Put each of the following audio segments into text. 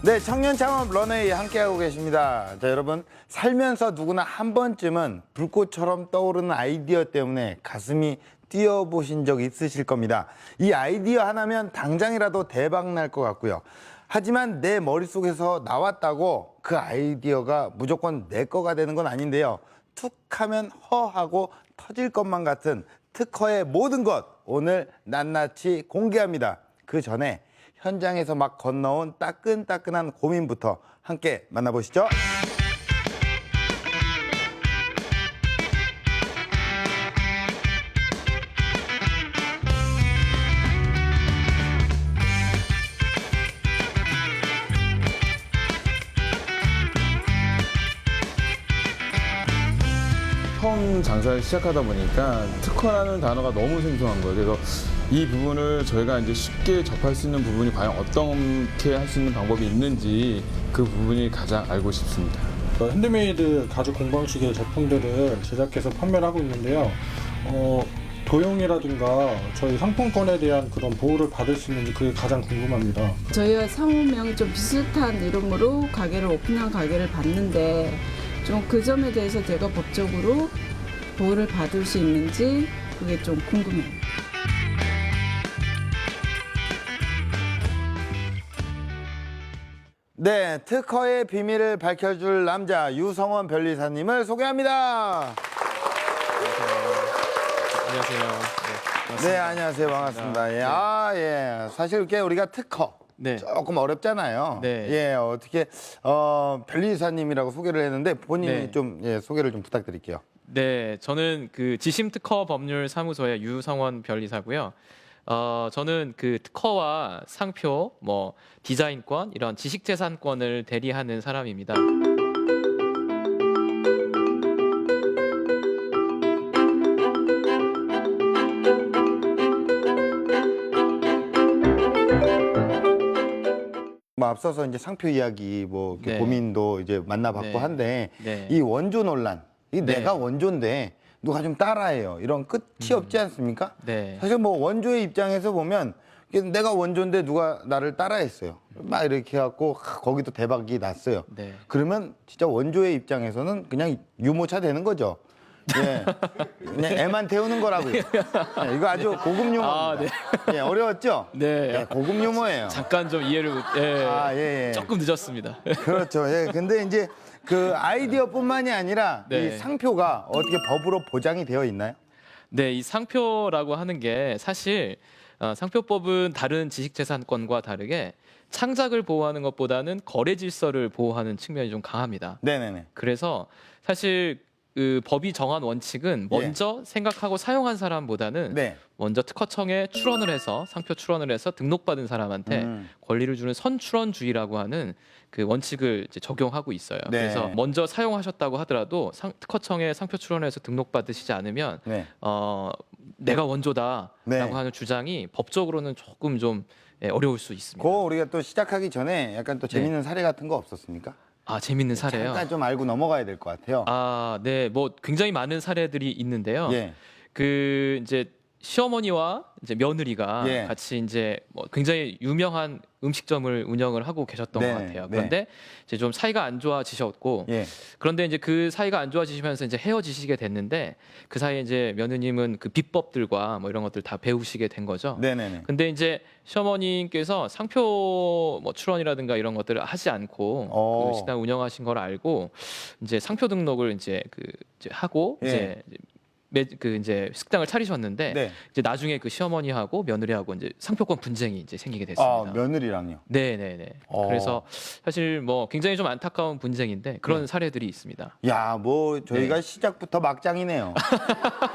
네, 청년 창업 런웨이 함께하고 계십니다. 자, 여러분, 살면서 누구나 한 번쯤은 불꽃처럼 떠오르는 아이디어 때문에 가슴이 뛰어보신 적 있으실 겁니다. 이 아이디어 하나면 당장이라도 대박 날 것 같고요. 하지만 내 머릿속에서 나왔다고 그 아이디어가 무조건 내 거가 되는 건 아닌데요. 툭 하면 허하고 터질 것만 같은 특허의 모든 것 오늘 낱낱이 공개합니다. 그 전에 현장에서 막 건너온 따끈따끈한 고민부터 함께 만나보시죠. 처음 장사를 시작하다 보니까 특허라는 단어가 너무 생소한 거예요. 그래서 이 부분을 저희가 이제 쉽게 접할 수 있는 부분이 과연 어떻게 할 수 있는 방법이 있는지 그 부분이 가장 알고 싶습니다. 핸드메이드 가죽 공방시계 제품들을 제작해서 판매를 하고 있는데요. 도용이라든가 저희 상품권에 대한 그런 보호를 받을 수 있는지 그게 가장 궁금합니다. 저희와 상호명이 좀 비슷한 이름으로 가게를 오픈한 가게를 봤는데 좀 그 점에 대해서 제가 법적으로 보호를 받을 수 있는지 그게 좀 궁금해요. 네, 특허의 비밀을 밝혀줄 남자 유성원 변리사님을 소개합니다. 안녕하세요. 네, 안녕하세요. 반갑습니다. 예, 예. 사실 이렇게 우리가 특허 네. 조금 어렵잖아요. 네. 예, 어떻게 변리사님이라고 소개를 했는데 본인이 네. 좀 소개를 좀 부탁드릴게요. 네, 저는 그 지심특허 법률 사무소의 유성원 변리사고요. 저는 그 특허와 상표, 뭐 디자인권 이런 지식재산권을 대리하는 사람입니다. 뭐 앞서서 이제 상표 이야기 뭐 이렇게 네. 고민도 이제 만나봤고 네. 한데 네. 이 원조 논란, 이 네. 내가 원조인데 누가 좀 따라해요. 이런 끝이 없지 않습니까? 네. 사실 뭐 원조의 입장에서 보면 이게 내가 원조인데 누가 나를 따라했어요. 막 이렇게 해갖고 거기도 대박이 났어요. 네. 그러면 진짜 원조의 입장에서는 그냥 유모차 되는 거죠. 예. 그냥 애만 태우는 거라고요. 예, 이거 아주 고급 유머입니다. 아, 네. 예, 어려웠죠? 네. 예, 고급 유머예요. 잠깐 좀 이해를 예. 아, 예, 예. 조금 늦었습니다. 그렇죠. 예. 근데 이제 그 아이디어뿐만이 아니라 네. 이 상표가 어떻게 법으로 보장이 되어 있나요? 네, 이 상표라고 하는 게 사실 상표법은 다른 지식재산권과 다르게 창작을 보호하는 것보다는 거래 질서를 보호하는 측면이 좀 강합니다. 네네네. 그래서 사실 그 법이 정한 원칙은 예. 먼저 생각하고 사용한 사람보다는 네. 먼저 특허청에 출원을 해서 상표 출원을 해서 등록받은 사람한테 권리를 주는 선출원주의라고 하는 그 원칙을 이제 적용하고 있어요. 네. 그래서 먼저 사용하셨다고 하더라도 특허청에 상표 출원해서 등록받으시지 않으면 네. 내가 원조다라고 네. 하는 주장이 법적으로는 조금 좀 어려울 수 있습니다. 그 우리가 또 시작하기 전에 약간 또 재밌는 사례 같은 거 없었습니까? 아, 재밌는 사례요. 잠깐 좀 알고 넘어가야 될 것 같아요. 아, 네, 뭐 굉장히 많은 사례들이 있는데요. 예. 그 이제 시어머니와 이제 며느리가 예. 같이 이제 뭐 굉장히 유명한 음식점을 운영을 하고 계셨던 네, 것 같아요. 네. 그런데 이제 좀 사이가 안 좋아지셨고, 예. 그런데 이제 그 사이가 안 좋아지시면서 이제 헤어지시게 됐는데 그 사이에 이제 며느님은 그 비법들과 뭐 이런 것들 다 배우시게 된 거죠. 네네네. 근데 이제 시어머니께서 상표 뭐 출원이라든가 이런 것들을 하지 않고 그 식당 운영하신 걸 알고 이제 상표 등록을 이제 이제 하고 예. 이제 식당을 차리셨는데 네. 이제 나중에 그 시어머니하고 며느리하고 이제 상표권 분쟁이 이제 생기게 아, 됐습니다. 며느리랑요. 네네네. 그래서 사실 뭐 굉장히 좀 안타까운 분쟁인데 그런 네. 사례들이 있습니다. 야, 뭐 저희가 네. 시작부터 막장이네요.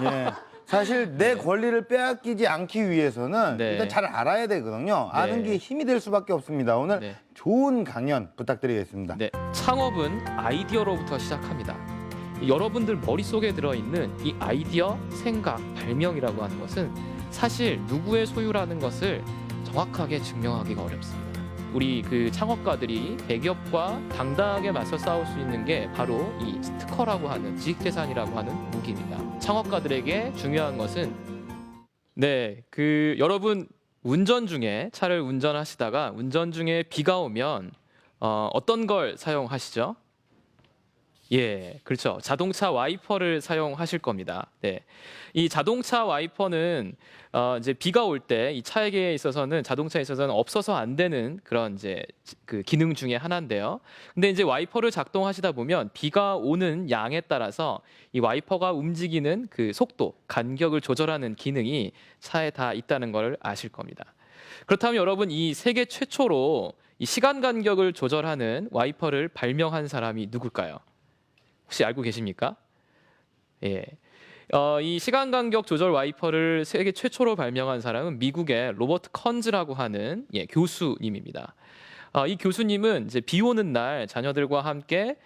예. 사실 내 권리를 빼앗기지 않기 위해서는 네. 일단 잘 알아야 되거든요. 아는 네. 게 힘이 될 수밖에 없습니다. 오늘 네. 좋은 강연 부탁드리겠습니다. 네, 창업은 아이디어로부터 시작합니다. 여러분들 머릿속에 들어있는 이 아이디어, 생각, 발명이라고 하는 것은 사실 누구의 소유라는 것을 정확하게 증명하기가 어렵습니다. 우리 그 창업가들이 대기업과 당당하게 맞서 싸울 수 있는 게 바로 이 특허라고 하는 지식재산이라고 하는 무기입니다. 창업가들에게 중요한 것은 그 여러분 운전 중에 차를 운전하시다가 운전 중에 비가 오면 어떤 걸 사용하시죠? 예, 그렇죠. 자동차 와이퍼를 사용하실 겁니다. 네, 이 자동차 와이퍼는 이제 비가 올 때 이 차에게 있어서는 자동차에 있어서는 없어서 안 되는 그런 이제 그 기능 중에 하나인데요. 근데 이제 와이퍼를 작동하시다 보면 비가 오는 양에 따라서 이 와이퍼가 움직이는 그 속도, 간격을 조절하는 기능이 차에 다 있다는 걸 아실 겁니다. 그렇다면 여러분, 이 세계 최초로 이 시간 간격을 조절하는 와이퍼를 발명한 사람이 누굴까요? 혹시 알고 계십니까? 예. 이 시간 간격 조절 와이퍼를 세계 최초로 발명한 사람은 미국의 로버트 컨즈라고 하는 교수님입니다. 이 교수님은 이제 비 오는 날 자녀들과 함께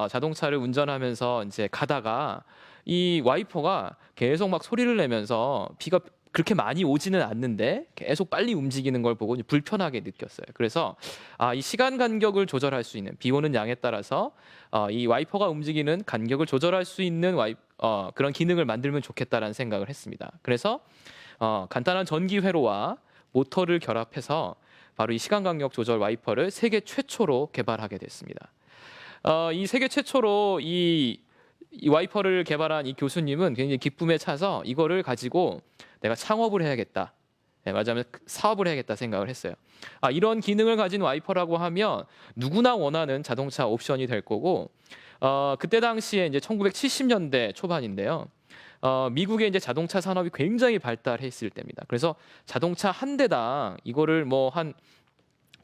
자동차를 운전하면서 이제 가다가 이 와이퍼가 계속 막 소리를 내면서 비가 그렇게 많이 오지는 않는데 계속 빨리 움직이는 걸 보고 불편하게 느꼈어요. 그래서 이 시간 간격을 조절할 수 있는, 비 오는 양에 따라서 이 와이퍼가 움직이는 간격을 조절할 수 있는 그런 기능을 만들면 좋겠다라는 생각을 했습니다. 그래서 간단한 전기 회로와 모터를 결합해서 바로 이 시간 간격 조절 와이퍼를 세계 최초로 개발하게 됐습니다. 이 세계 최초로 이 와이퍼를 개발한 이 교수님은 굉장히 기쁨에 차서 이거를 가지고 내가 창업을 해야겠다. 네, 말하자면 사업을 해야겠다 생각을 했어요. 이런 기능을 가진 와이퍼라고 하면 누구나 원하는 자동차 옵션이 될 거고, 그때 당시에 이제 1970년대 초반인데요. 미국의 이제 자동차 산업이 굉장히 발달해 있을 때입니다. 그래서 자동차 한 대당 이거를 뭐 한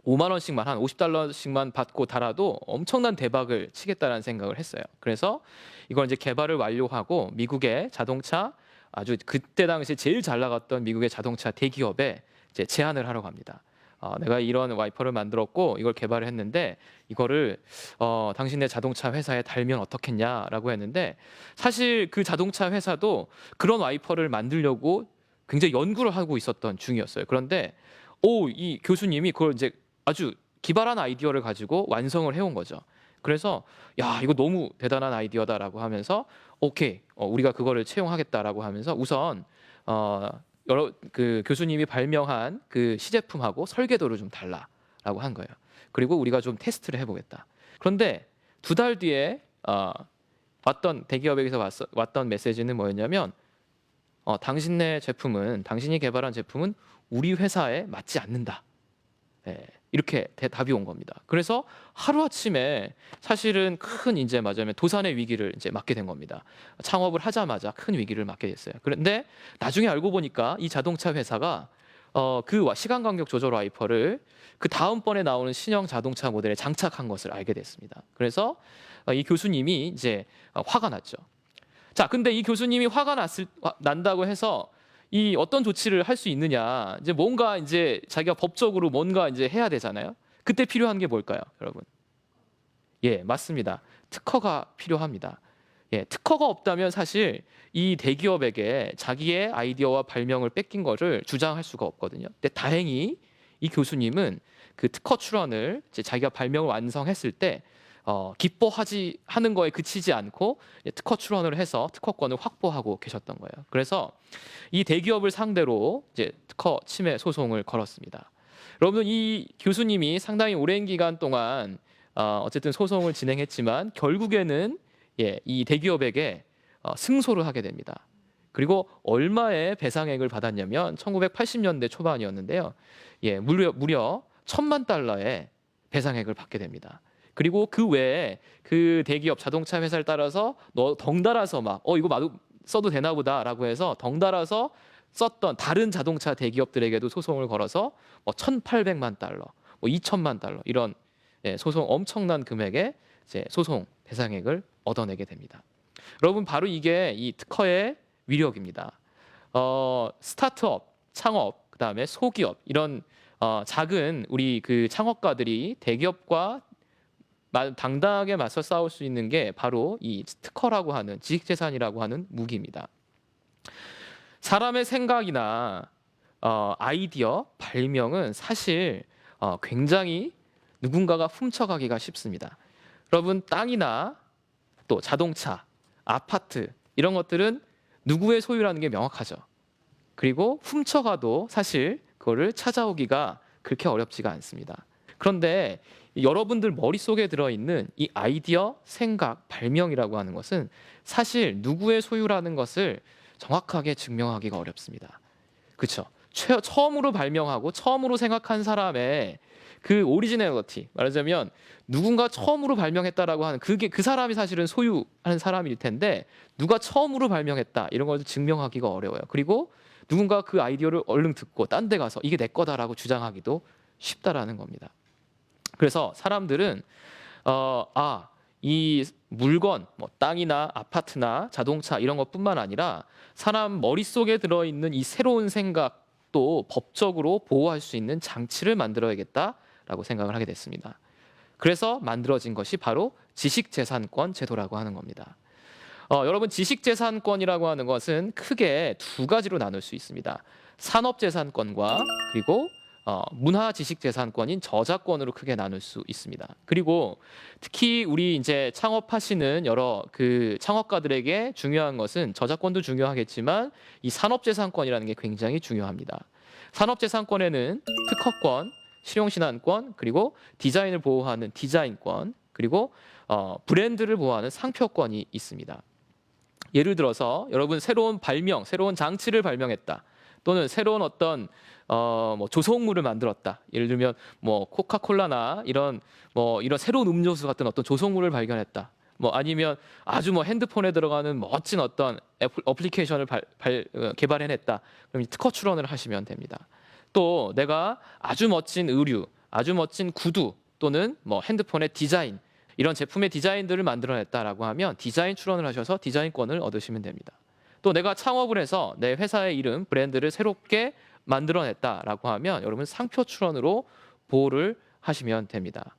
5만 원씩만, 한 $50씩만 받고 달아도 엄청난 대박을 치겠다라는 생각을 했어요. 그래서 이걸 이제 개발을 완료하고 미국의 자동차, 아주 그때 당시 제일 잘 나갔던 미국의 자동차 대기업에 이제 제안을 하러 갑니다. 내가 이런 와이퍼를 만들었고 이걸 개발을 했는데 이거를 당신네 자동차 회사에 달면 어떻겠냐라고 했는데, 사실 그 자동차 회사도 그런 와이퍼를 만들려고 굉장히 연구를 하고 있었던 중이었어요. 그런데 이 교수님이 그걸 이제 아주 기발한 아이디어를 가지고 완성을 해온 거죠. 그래서 야, 이거 너무 대단한 아이디어다라고 하면서 오케이, 우리가 그거를 채용하겠다라고 하면서 우선 여러 그 교수님이 발명한 그 시제품하고 설계도를 좀 달라라고 한 거예요. 그리고 우리가 좀 테스트를 해보겠다. 그런데 2달 뒤에 왔던 대기업에서 왔던 메시지는 뭐였냐면 당신네 제품은, 당신이 개발한 제품은 우리 회사에 맞지 않는다. 네, 이렇게 답이 온 겁니다. 그래서 하루아침에 사실은 큰 이제 맞으면 도산의 위기를 이제 맞게 된 겁니다. 창업을 하자마자 큰 위기를 맞게 됐어요. 그런데 나중에 알고 보니까 이 자동차 회사가 그 시간 간격 조절 와이퍼를 그 다음번에 나오는 신형 자동차 모델에 장착한 것을 알게 됐습니다. 그래서 이 교수님이 이제 화가 났죠. 자, 근데 이 교수님이 화가 난다고 해서 이 어떤 조치를 할 수 있느냐, 이제 뭔가 이제 자기가 법적으로 뭔가 이제 해야 되잖아요. 그때 필요한 게 뭘까요, 여러분? 예, 맞습니다. 특허가 필요합니다. 예, 특허가 없다면 사실 이 대기업에게 자기의 아이디어와 발명을 뺏긴 거를 주장할 수가 없거든요. 근데 다행히 이 교수님은 그 특허 출원을 이제 자기가 발명을 완성했을 때 기뻐하는 거에 그치지 않고 특허 출원을 해서 특허권을 확보하고 계셨던 거예요. 그래서 이 대기업을 상대로 이제 특허 침해 소송을 걸었습니다. 여러분, 이 교수님이 상당히 오랜 기간 동안 어쨌든 소송을 진행했지만 결국에는 이 대기업에게 승소를 하게 됩니다. 그리고 얼마의 배상액을 받았냐면 1980년대 초반이었는데요. 무려 $10,000,000의 배상액을 받게 됩니다. 그리고 그 외에 그 대기업 자동차 회사를 따라서 덩달아서 막 이거 써도 되나 보다라고 해서 덩달아서 썼던 다른 자동차 대기업들에게도 소송을 걸어서 $1,800만, $2,000만 이런 소송, 엄청난 금액의 이제 소송 배상액을 얻어내게 됩니다. 여러분, 바로 이게 이 특허의 위력입니다. 스타트업, 창업, 그다음에 소기업, 이런 작은 우리 그 창업가들이 대기업과 당당하게 맞서 싸울 수 있는 게 바로 이 특허라고 하는, 지식재산이라고 하는 무기입니다. 사람의 생각이나 아이디어, 발명은 사실 굉장히 누군가가 훔쳐가기가 쉽습니다. 여러분, 땅이나 또 자동차, 아파트, 이런 것들은 누구의 소유라는 게 명확하죠. 그리고 훔쳐가도 사실 그거를 찾아오기가 그렇게 어렵지가 않습니다. 그런데 여러분들 머릿속에 들어있는 이 아이디어, 생각, 발명이라고 하는 것은 사실 누구의 소유라는 것을 정확하게 증명하기가 어렵습니다. 그렇죠? 처음으로 발명하고 처음으로 생각한 사람의 그 오리지널리티, 말하자면 누군가 처음으로 발명했다라고 하는 그게 그 사람이 사실은 소유하는 사람일 텐데 누가 처음으로 발명했다 이런 걸 증명하기가 어려워요. 그리고 누군가 그 아이디어를 얼른 듣고 딴 데 가서 이게 내 거다라고 주장하기도 쉽다라는 겁니다. 그래서 사람들은 이 물건, 뭐 땅이나 아파트나 자동차 이런 것뿐만 아니라 사람 머릿속에 들어있는 이 새로운 생각도 법적으로 보호할 수 있는 장치를 만들어야겠다라고 생각을 하게 됐습니다. 그래서 만들어진 것이 바로 지식재산권 제도라고 하는 겁니다. 여러분, 지식재산권이라고 하는 것은 크게 두 가지로 나눌 수 있습니다. 산업재산권과 그리고 문화지식재산권인 저작권으로 크게 나눌 수 있습니다. 그리고 특히 우리 이제 창업하시는 여러 그 창업가들에게 중요한 것은 저작권도 중요하겠지만 이 산업재산권이라는 게 굉장히 중요합니다. 산업재산권에는 특허권, 실용신안권, 그리고 디자인을 보호하는 디자인권, 그리고 브랜드를 보호하는 상표권이 있습니다. 예를 들어서 여러분 새로운 발명, 새로운 장치를 발명했다. 또는 새로운 어떤 뭐 조성물을 만들었다. 예를 들면 뭐 코카콜라나 이런 새로운 음료수 같은 어떤 조성물을 발견했다. 뭐 아니면 아주 뭐 핸드폰에 들어가는 멋진 어떤 어플리케이션을 개발해냈다. 그럼 이 특허 출원을 하시면 됩니다. 또 내가 아주 멋진 의류, 아주 멋진 구두 또는 뭐 핸드폰의 디자인 이런 제품의 디자인들을 만들어냈다라고 하면 디자인 출원을 하셔서 디자인권을 얻으시면 됩니다. 또 내가 창업을 해서 내 회사의 이름, 브랜드를 새롭게 만들어냈다라고 하면 여러분 상표 출원으로 보호를 하시면 됩니다.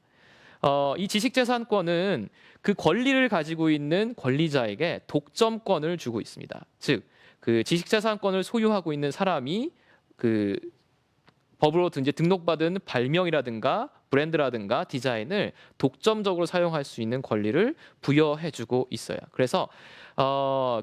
이 지식재산권은 그 권리를 가지고 있는 권리자에게 독점권을 주고 있습니다. 즉, 그 지식재산권을 소유하고 있는 사람이 그 법으로 이제 등록받은 발명이라든가 브랜드라든가 디자인을 독점적으로 사용할 수 있는 권리를 부여해주고 있어요. 그래서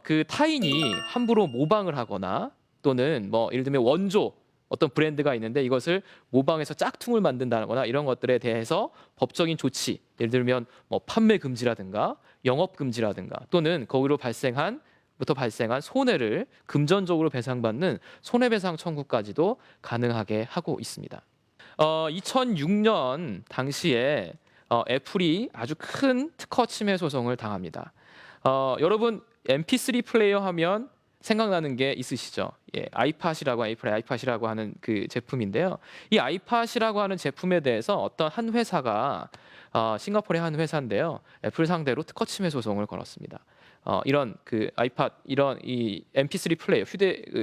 그 타인이 함부로 모방을 하거나 또는 뭐 예를 들면 원조 어떤 브랜드가 있는데 이것을 모방해서 짝퉁을 만든다거나 이런 것들에 대해서 법적인 조치, 예를 들면 뭐 판매 금지라든가 영업 금지라든가 또는 거기로 발생한 손해를 금전적으로 배상받는 손해배상 청구까지도 가능하게 하고 있습니다. 2006년 당시에 애플이 아주 큰 특허 침해 소송을 당합니다. 여러분 MP3 플레이어 하면 생각나는 게 있으시죠? 예, 애플의 아이팟이라고 하는 그 제품인데요. 이 아이팟이라고 하는 제품에 대해서 어떤 한 회사가 싱가포르의 한 회사인데요. 애플 상대로 특허 침해 소송을 걸었습니다. 이런 그 아이팟 이런 이 MP3 플레이어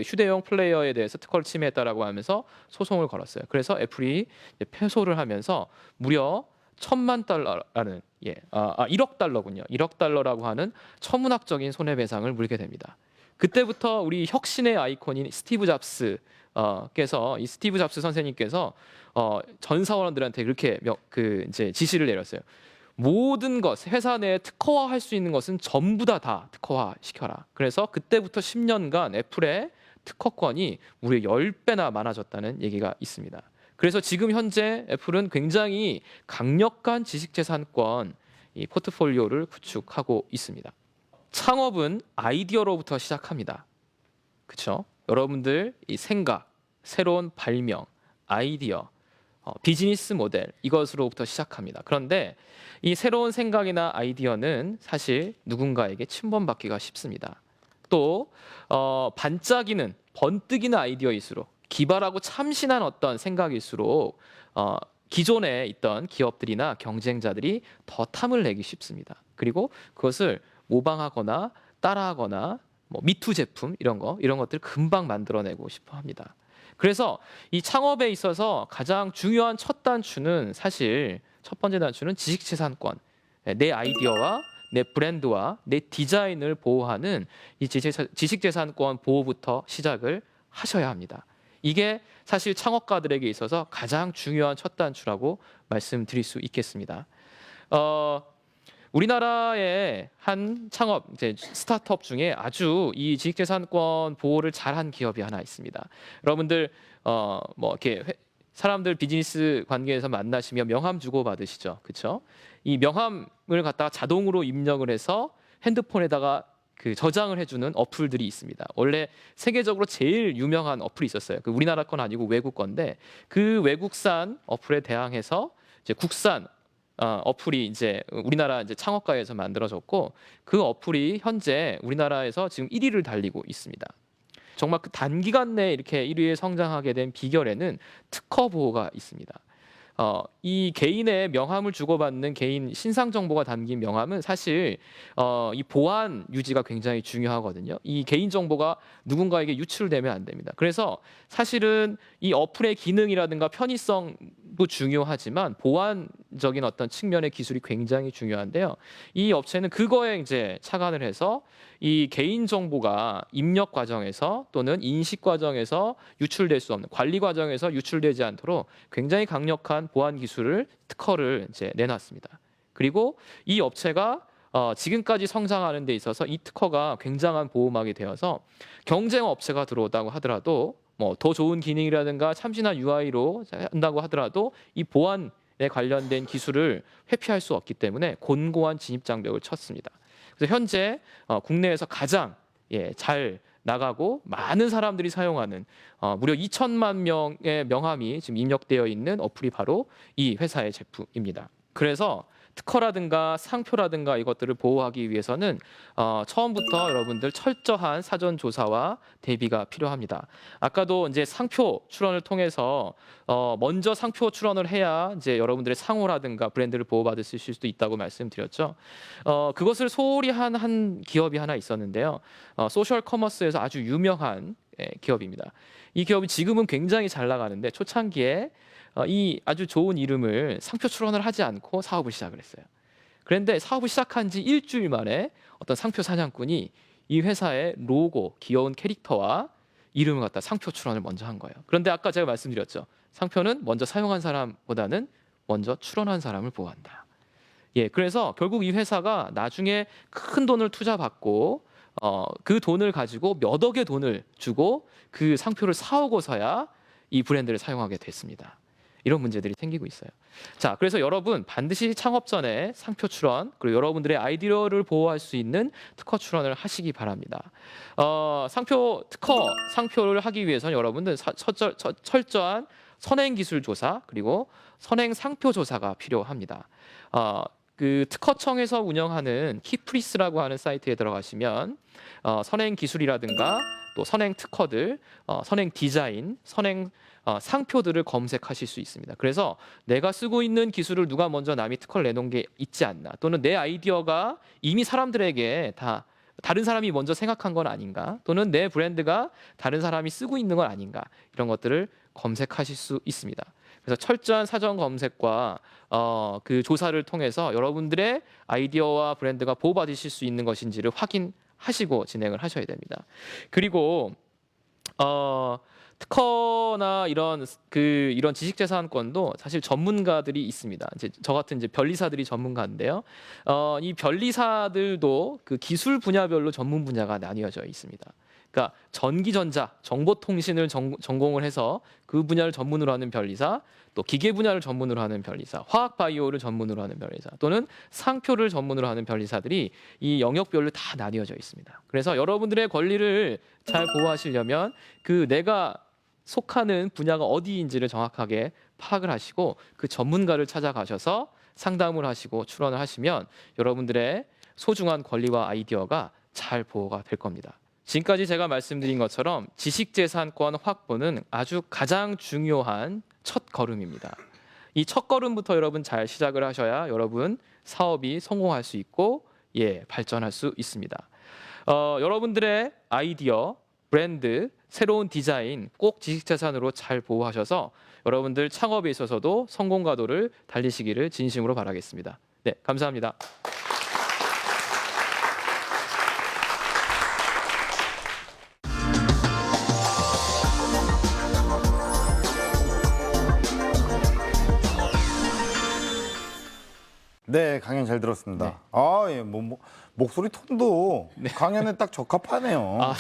휴대용 플레이어에 대해서 특허를 침해했다라고 하면서 소송을 걸었어요. 그래서 애플이 패소를 하면서 무려 1,000만 달러라는 1억 달러군요. 1억 달러라고 하는 천문학적인 손해배상을 물게 됩니다. 그때부터 우리 혁신의 아이콘인 스티브 잡스께서 이 스티브 잡스 선생님께서 전 사원들한테 그렇게 이제 지시를 내렸어요. 모든 것, 회사 내에 특허화할 수 있는 것은 전부 다 특허화 시켜라. 그래서 그때부터 10년간 애플의 특허권이 무려 10배나 많아졌다는 얘기가 있습니다. 그래서 지금 현재 애플은 굉장히 강력한 지식재산권 이 포트폴리오를 구축하고 있습니다. 창업은 아이디어로부터 시작합니다. 그렇죠? 여러분들 이 생각, 새로운 발명, 아이디어, 비즈니스 모델 이것으로부터 시작합니다. 그런데 이 새로운 생각이나 아이디어는 사실 누군가에게 침범받기가 쉽습니다. 또 반짝이는 번뜩이는 아이디어일수록 기발하고 참신한 어떤 생각일수록 기존에 있던 기업들이나 경쟁자들이 더 탐을 내기 쉽습니다. 그리고 그것을 모방하거나 따라하거나 뭐 미투 제품 이런 것들 금방 만들어내고 싶어 합니다. 그래서 이 창업에 있어서 가장 중요한 첫 번째 단추는 지식재산권, 내 아이디어와 내 브랜드와 내 디자인을 보호하는 이 지식재산권 보호부터 시작을 하셔야 합니다. 이게 사실 창업가들에게 있어서 가장 중요한 첫 단추라고 말씀드릴 수 있겠습니다. 우리나라의 한 창업 스타트업 중에 아주 이 지식재산권 보호를 잘한 기업이 하나 있습니다. 여러분들 뭐 이렇게 사람들 비즈니스 관계에서 만나시면 명함 주고 받으시죠, 그렇죠? 이 명함을 갖다가 자동으로 입력을 해서 핸드폰에다가 그 저장을 해주는 어플들이 있습니다. 원래 세계적으로 제일 유명한 어플이 있었어요. 그 우리나라 건 아니고 외국 건데 그 외국산 어플에 대항해서 이제 국산 어플이 이제 우리나라 이제 창업가에서 만들어졌고 그 어플이 현재 우리나라에서 지금 1위를 달리고 있습니다. 정말 그 단기간 내에 이렇게 1위에 성장하게 된 비결에는 특허 보호가 있습니다. 이 개인의 명함을 주고받는 개인 신상 정보가 담긴 명함은 사실 이 보안 유지가 굉장히 중요하거든요. 이 개인 정보가 누군가에게 유출되면 안 됩니다. 그래서 사실은 이 어플의 기능이라든가 편의성도 중요하지만 보안적인 어떤 측면의 기술이 굉장히 중요한데요. 이 업체는 그거에 이제 착안을 해서 이 개인 정보가 입력 과정에서 또는 인식 과정에서 유출될 수 없는 관리 과정에서 유출되지 않도록 굉장히 강력한 보안 기술을 특허를 이제 내놨습니다. 그리고 이 업체가 지금까지 성장하는 데 있어서 이 특허가 굉장한 보호막이 되어서 경쟁 업체가 들어오다고 하더라도 뭐 더 좋은 기능이라든가 참신한 UI로 한다고 하더라도 이 보안에 관련된 기술을 회피할 수 없기 때문에 곤고한 진입 장벽을 쳤습니다. 그래서 현재 국내에서 가장 잘 나가고 많은 사람들이 사용하는 무려 2천만 명의 명함이 지금 입력되어 있는 어플이 바로 이 회사의 제품입니다. 그래서 특허라든가 상표라든가 이것들을 보호하기 위해서는 처음부터 여러분들 철저한 사전 조사와 대비가 필요합니다. 아까도 이제 상표 출원을 통해서 먼저 상표 출원을 해야 이제 여러분들의 상호라든가 브랜드를 보호받을 수도 있다고 말씀드렸죠. 그것을 소홀히 한 기업이 하나 있었는데요. 소셜 커머스에서 아주 유명한 기업입니다. 이 기업이 지금은 굉장히 잘 나가는데 초창기에 이 아주 좋은 이름을 상표 출원을 하지 않고 사업을 시작을 했어요. 그런데 사업을 시작한 지 일주일 만에 어떤 상표 사냥꾼이 이 회사의 로고, 귀여운 캐릭터와 이름을 갖다 상표 출원을 먼저 한 거예요. 그런데 아까 제가 말씀드렸죠. 상표는 먼저 사용한 사람보다는 먼저 출원한 사람을 보호한다. 그래서 결국 이 회사가 나중에 큰 돈을 투자받고 그 돈을 가지고 몇 억의 돈을 주고 그 상표를 사오고서야 이 브랜드를 사용하게 됐습니다. 이런 문제들이 생기고 있어요. 자, 그래서 여러분 반드시 창업 전에 상표 출원 그리고 여러분들의 아이디어를 보호할 수 있는 특허 출원을 하시기 바랍니다. 상표를 하기 위해서는 여러분들 철저한 선행 기술 조사 그리고 선행 상표 조사가 필요합니다. 그 특허청에서 운영하는 키프리스라고 하는 사이트에 들어가시면 선행 기술이라든가 또 선행 특허들, 선행 디자인, 선행 상표들을 검색하실 수 있습니다. 그래서 내가 쓰고 있는 기술을 누가 먼저 남이 특허를 내놓은 게 있지 않나 또는 내 아이디어가 이미 사람들에게 다른 사람이 먼저 생각한 건 아닌가 또는 내 브랜드가 다른 사람이 쓰고 있는 건 아닌가 이런 것들을 검색하실 수 있습니다. 그래서 철저한 사전 검색과 그 조사를 통해서 여러분들의 아이디어와 브랜드가 보호받으실 수 있는 것인지를 확인하시고 진행을 하셔야 됩니다. 그리고 특허나 이런 지식재산권도 사실 전문가들이 있습니다. 이제 저 같은 이제 변리사들이 전문가인데요. 이 변리사들도 그 기술 분야별로 전문 분야가 나뉘어져 있습니다. 그러니까 전기전자, 정보통신을 전공을 해서 그 분야를 전문으로 하는 변리사, 또 기계 분야를 전문으로 하는 변리사, 화학 바이오를 전문으로 하는 변리사, 또는 상표를 전문으로 하는 변리사들이 이 영역별로 다 나뉘어져 있습니다. 그래서 여러분들의 권리를 잘 보호하시려면 그 내가 속하는 분야가 어디인지를 정확하게 파악을 하시고 그 전문가를 찾아가셔서 상담을 하시고 출원을 하시면 여러분들의 소중한 권리와 아이디어가 잘 보호가 될 겁니다. 지금까지 제가 말씀드린 것처럼 지식재산권 확보는 아주 가장 중요한 첫 걸음입니다. 이 첫 걸음부터 여러분 잘 시작을 하셔야 여러분 사업이 성공할 수 있고 발전할 수 있습니다. 여러분들의 아이디어, 브랜드, 새로운 디자인 꼭 지식재산으로 잘 보호하셔서 여러분들 창업에 있어서도 성공 가도를 달리시기를 진심으로 바라겠습니다. 네, 감사합니다. 네, 강연 잘 들었습니다. 네. 아, 예, 목소리 톤도 강연에 딱 적합하네요. 아,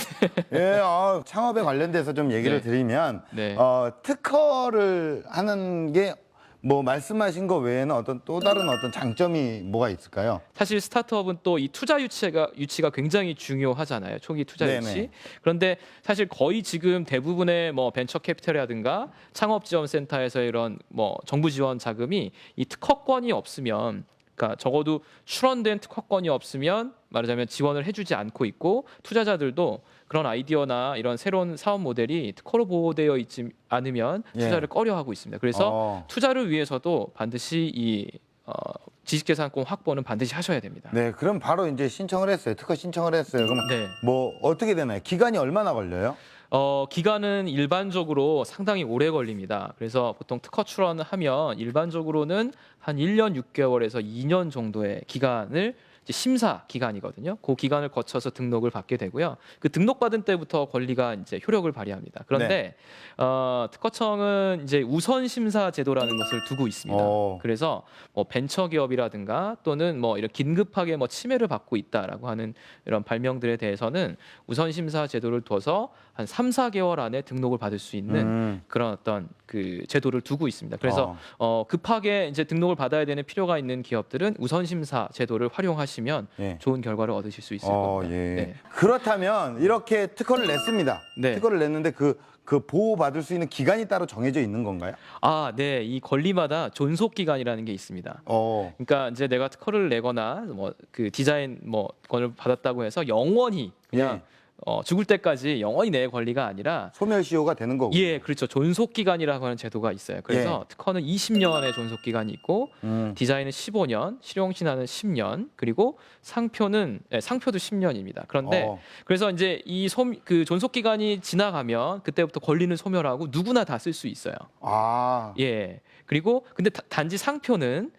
예, 창업에 관련돼서 좀 얘기를 네. 드리면, 네. 특허를 하는 게 뭐 말씀하신 거 외에는 어떤 또 다른 어떤 장점이 뭐가 있을까요? 사실 스타트업은 또 이 투자 유치가 굉장히 중요하잖아요. 초기 투자 네네. 유치. 그런데 사실 거의 지금 대부분의 뭐 벤처 캐피털이라든가 창업 지원 센터에서 이런 뭐 정부 지원 자금이 이 특허권이 없으면, 그러니까 적어도 출원된 특허권이 없으면 말하자면 지원을 해주지 않고 있고, 투자자들도 그런 아이디어나 이런 새로운 사업 모델이 특허로 보호되어 있지 않으면 예. 투자를 꺼려하고 있습니다. 그래서 투자를 위해서도 반드시 이 지식재산권 확보는 반드시 하셔야 됩니다. 네, 그럼 바로 이제 신청을 했어요. 특허 신청을 했어요. 그럼 네. 뭐 어떻게 되나요? 기간이 얼마나 걸려요? 기간은 일반적으로 상당히 오래 걸립니다. 그래서 보통 특허 출원을 하면 일반적으로는 한 1년 6개월에서 2년 정도의 기간을 이제 심사 기간이거든요. 그 기간을 거쳐서 등록을 받게 되고요. 그 등록받은 때부터 권리가 이제 효력을 발휘합니다. 그런데 특허청은 이제 우선 심사 제도라는 것을 두고 있습니다. 그래서 뭐 벤처 기업이라든가 또는 뭐 이런 긴급하게 뭐 침해를 받고 있다라고 하는 이런 발명들에 대해서는 우선 심사 제도를 둬서 한 3, 4개월 안에 등록을 받을 수 있는 그런 어떤 그 제도를 두고 있습니다. 그래서 급하게 이제 등록을 받아야 되는 필요가 있는 기업들은 우선 심사 제도를 활용하시면 예. 좋은 결과를 얻으실 수 있을 겁니다. 예. 네. 그렇다면 이렇게 특허를 냈습니다. 네. 특허를 냈는데 그 보호받을 수 있는 기간이 따로 정해져 있는 건가요? 네. 이 권리마다 존속 기간이라는 게 있습니다. 어. 그러니까 이제 내가 특허를 내거나 뭐 그 디자인 뭐 권을 받았다고 해서 영원히 그냥 죽을 때까지 영원히 내 권리가 아니라 소멸시효가 되는 거고. 예, 그렇죠. 존속 기간이라고 하는 제도가 있어요. 그래서 특허는 20년의 존속 기간이 있고 디자인은 15년, 실용 신안은 10년, 그리고 상표도 10년입니다. 그런데 그래서 이제 그 존속 기간이 지나가면 그때부터 권리는 소멸하고 누구나 다 쓸 수 있어요. 예. 그리고 근데 단지 상표는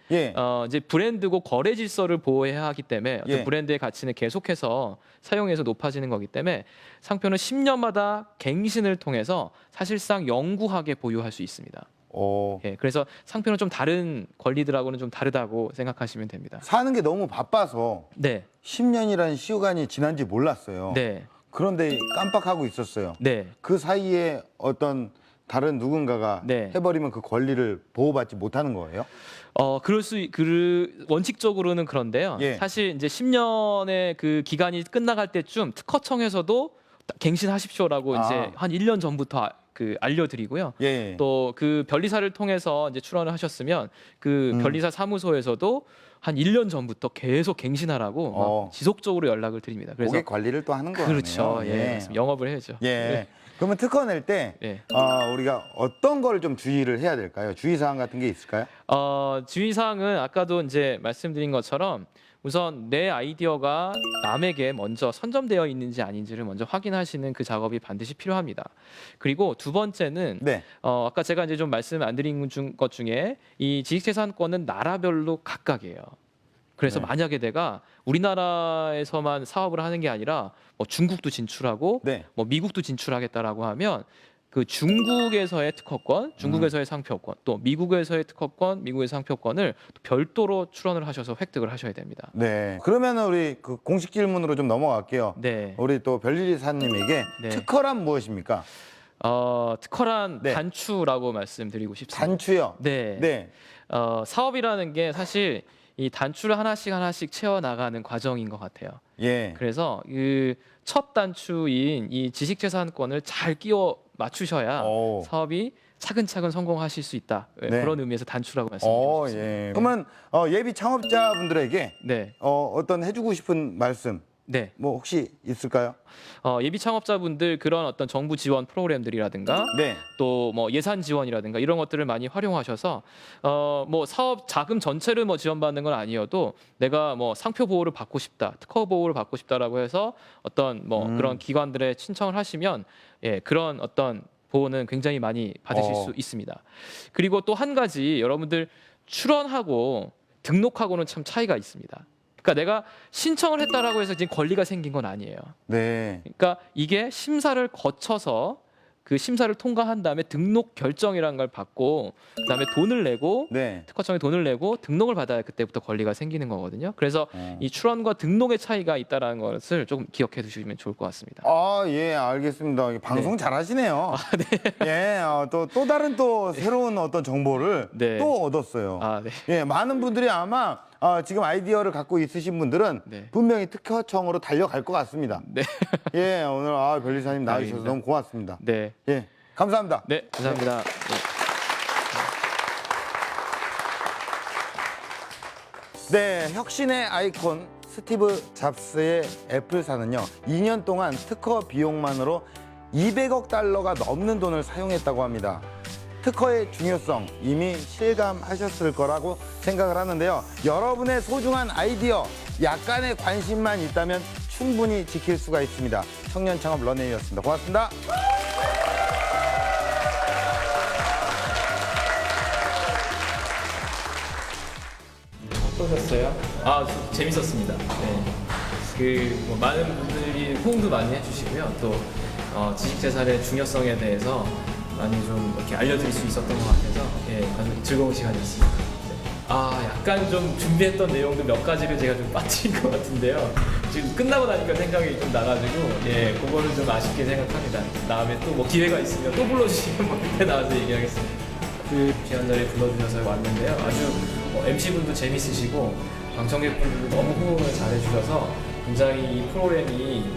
이제 브랜드고 거래 질서를 보호해야 하기 때문에 어떤 브랜드의 가치는 계속해서 사용해서 높아지는 거기 때문에 상표는 10년마다 갱신을 통해서 사실상 영구하게 보유할 수 있습니다. 예, 그래서 상표는 좀 다른 권리들하고는 좀 다르다고 생각하시면 됩니다. 사는 게 너무 바빠서 네. 10년이라는 시간이 지난지 몰랐어요. 네. 그런데 깜빡하고 있었어요. 네. 그 사이에 어떤 다른 누군가가 해버리면 그 권리를 보호받지 못하는 거예요? 원칙적으로는 그런데요. 사실 이제 10년의 그 기간이 끝나갈 때쯤 특허청에서도 갱신하십시오라고 이제 한 1년 전부터 알려드리고요. 또 그 변리사를 통해서 이제 출원을 하셨으면 그 변리사 사무소에서도 한 1년 전부터 계속 갱신하라고 막 지속적으로 연락을 드립니다. 그래서 고객 관리를 또 하는 거네요. 그렇죠. 예. 영업을 해야죠. 네. 그러면 특허 낼 때 우리가 어떤 걸 좀 주의를 해야 될까요? 주의사항 같은 게 있을까요? 주의사항은 아까도 이제 말씀드린 것처럼 우선 내 아이디어가 남에게 먼저 선점되어 있는지 아닌지를 먼저 확인하시는 그 작업이 반드시 필요합니다. 그리고 두 번째는 아까 제가 이제 좀 말씀 안 드린 것 중에 이 지식재산권은 나라별로 각각이에요. 그래서 만약에 내가 우리나라에서만 사업을 하는 게 아니라 뭐 중국도 진출하고 뭐 미국도 진출하겠다라고 하면 그 중국에서의 특허권, 중국에서의 상표권, 또 미국에서의 특허권, 미국의 상표권을 또 별도로 출원을 하셔서 획득을 하셔야 됩니다. 네. 그러면 우리 그 공식 질문으로 좀 넘어갈게요. 우리 또 별리사님에게 특허란 무엇입니까? 특허란 단추라고 말씀드리고 싶습니다. 단추요? 네. 사업이라는 게 사실 이 단추를 하나씩 채워 나가는 과정인 것 같아요. 그래서 그 첫 단추인 이 지식재산권을 잘 끼워 맞추셔야 사업이 차근차근 성공하실 수 있다. 그런 의미에서 단추라고 말씀드리고 싶습니다. 그러면 예비 창업자분들에게 어떤 해주고 싶은 말씀 뭐 혹시 있을까요? 예비 창업자분들 그런 어떤 정부 지원 프로그램들이라든가 또 뭐 예산 지원이라든가 이런 것들을 많이 활용하셔서 뭐 사업 자금 전체를 뭐 지원받는 건 아니어도 내가 뭐 상표 보호를 받고 싶다, 특허 보호를 받고 싶다라고 해서 어떤 뭐 그런 기관들에 신청을 하시면 그런 어떤 보호는 굉장히 많이 받으실 수 있습니다. 그리고 또 한 가지 여러분들 출원하고 등록하고는 참 차이가 있습니다. 그러니까 내가 신청을 했다라고 해서 지금 권리가 생긴 건 아니에요. 그러니까 이게 심사를 거쳐서 그 심사를 통과한 다음에 등록 결정이라는 걸 받고 그다음에 돈을 내고 네. 특허청에 돈을 내고 등록을 받아야 그때부터 권리가 생기는 거거든요. 그래서 이 출원과 등록의 차이가 있다라는 것을 조금 기억해 두시면 좋을 것 같습니다. 아, 예, 알겠습니다. 방송 잘하시네요. 예, 또 다른 또 새로운 어떤 정보를 네. 또 얻었어요. 아, 네. 예, 많은 분들이 아마 지금 아이디어를 갖고 있으신 분들은 네. 분명히 특허청으로 달려갈 것 같습니다. 네. 예, 오늘 변리사님 나와주셔서 다행입니다. 너무 고맙습니다. 네. 예, 감사합니다. 네, 감사합니다. 네. 네, 혁신의 아이콘 스티브 잡스의 애플사는요, 2년 동안 특허 비용만으로 200억 달러가 넘는 돈을 사용했다고 합니다. 특허의 중요성 이미 실감하셨을 거라고 생각을 하는데요. 여러분의 소중한 아이디어, 약간의 관심만 있다면 충분히 지킬 수가 있습니다. 청년 창업 런웨이였습니다. 고맙습니다. 어떠셨어요? 재밌었습니다. 네. 뭐 많은 분들이 호응도 많이 해주시고요. 또 지식재산의 중요성에 대해서 많이 좀 이렇게 알려드릴 수 있었던 것 같아서 아주 즐거운 시간이었습니다. 약간 좀 준비했던 내용도 몇 가지를 제가 좀 빠뜨린 것 같은데요. 지금 끝나고 나니까 생각이 좀 나가지고 그거를 좀 아쉽게 생각합니다. 다음에 또 뭐 기회가 있으면 또 불러주시면 뭐 그때 나와서 얘기하겠습니다. 귀한 자리에 불러주셔서 왔는데요. 아주 MC분도 재밌으시고 방청객분들도 너무 호응을 잘해주셔서 굉장히 이 프로그램이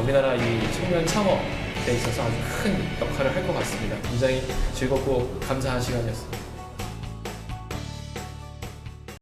우리나라 이 청년 창업에 있어서 아주 큰 역할을 할 것 같습니다. 굉장히 즐겁고 감사한 시간이었습니다.